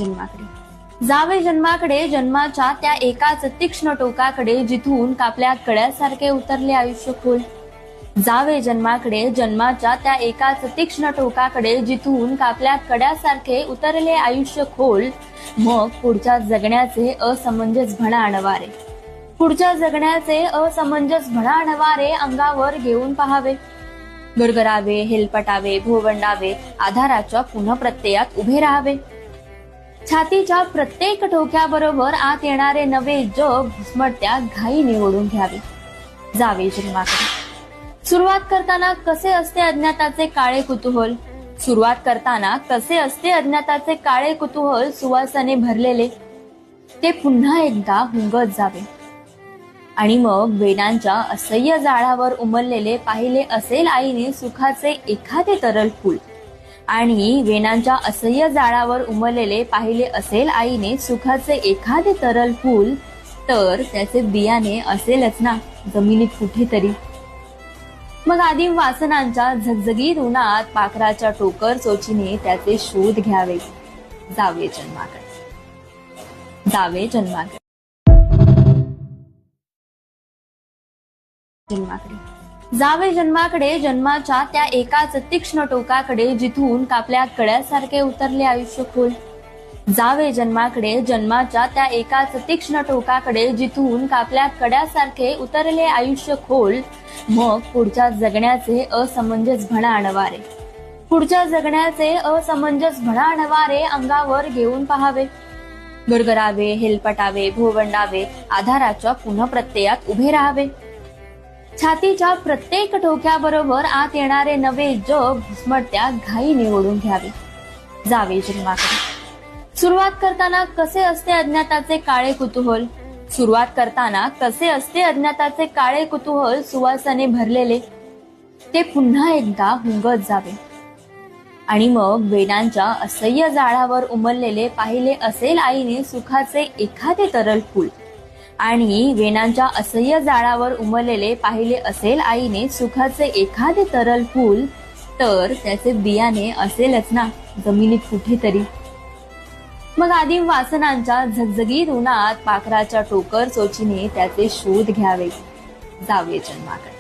जन्माकडे जावे जन्माकडे, जन्माच्या त्या एकाच तीक्ष्ण टोकाकडे जिथून कापल्या कड्यासारखे उतरले आयुष्य खोल. जावे जन्माकडे, जन्माच्या त्या एकाच तीक्ष्ण टोकाकडे जिथून कापल्या कड्यासारखे उतरले आयुष्य खोल. मग पुढच्या जगण्याचे असमंजस भणा अणवारे, पुढच्या जगण्याचे असमंजस भणा अणवारे अंगावर घेऊन पहावे. गरगरावे, हेलपटावे, भोवंडावे, आधाराच्या पुनःप्रत्ययात उभे राहावे. छातीच्या प्रत्येक ठोक्याबरोबर आत येणारे नवे जग घुसमटत्या घाईने ओढून घ्यावे. जावे जन्माकडे. सुरुवात करताना कसे असते अज्ञाताचे काळे कुतूहल, सुरुवात करताना कसे असते अज्ञाताचे काळे कुतूहल सुवासाने भरलेले, ते पुन्हा एकदा हुंगत जावे. आणि मग वेदांच्या असह्य जाळावर उमललेले पाहिले असेल आईने सुखाचे एखादे तरल फूल. आणि वेणांच्या असह्य जाळावर उमललेले पाहिले असेल आईने सुखाचे एखादे तरल फूल, तर त्याचे बियाणे असेलच ना जमिनीत कुठेतरी. मग आदिम वासनांच्या झगझगीत उन्हात पाखराच्या टोकर चोचीने त्याचे शोध घ्यावे. जावे जन्माकडे. जावे जन्माकडे. जावे जन्माकडे, जन्माच्या त्या एकाच तीक्ष्ण टोकाकडे जिथून कापल्या कड्यासारखे उतरले आयुष्य खोल. जावे जन्माकडे, जन्माच्या त्या एकाच तीक्ष्ण टोकाकडे जिथून कापल्या कड्यासारखे उतरले आयुष्य खोल. मग पुढच्या जगण्याचे असमंजस भणा अणवारे, पुढच्या जगण्याचे असमंजस भणा अणवारे अंगावर घेऊन पहावे. गरगरावे, हेलपटावे, भोवंडावे, आधाराच्या पुनःप्रत्ययात उभे राहावे. छातीच्या प्रत्येक ठोक्याबरोबर आत येणारे नवे जग घुसमटत्या घाईने ओढून घ्यावे. जावे जन्माकडे. सुरुवात करताना कसे असते अज्ञाताचे काळे कुतूहल, सुरुवात करताना कसे असते अज्ञाताचे काळे कुतूहल सुवासाने भरलेले, ते पुन्हा एकदा हुंगत जावे. आणि मग वेदांच्या असह्य जाळावर उमललेले पाहिले असेल आईने सुखाचे एखादे तरल फूल. आणि वेणांच्या असह्य जाळावर उमललेले पाहिले असेल आईने सुखाचे एखादे तरल फूल, तर त्याचे बियाणे असेलच ना जमिनीत कुठेतरी. मग आदिम वासनांच्या झगझगीत उन्हात पाखराच्या टोकर चोचीने त्याचे शोध घ्यावे. जावे जन्माकडे.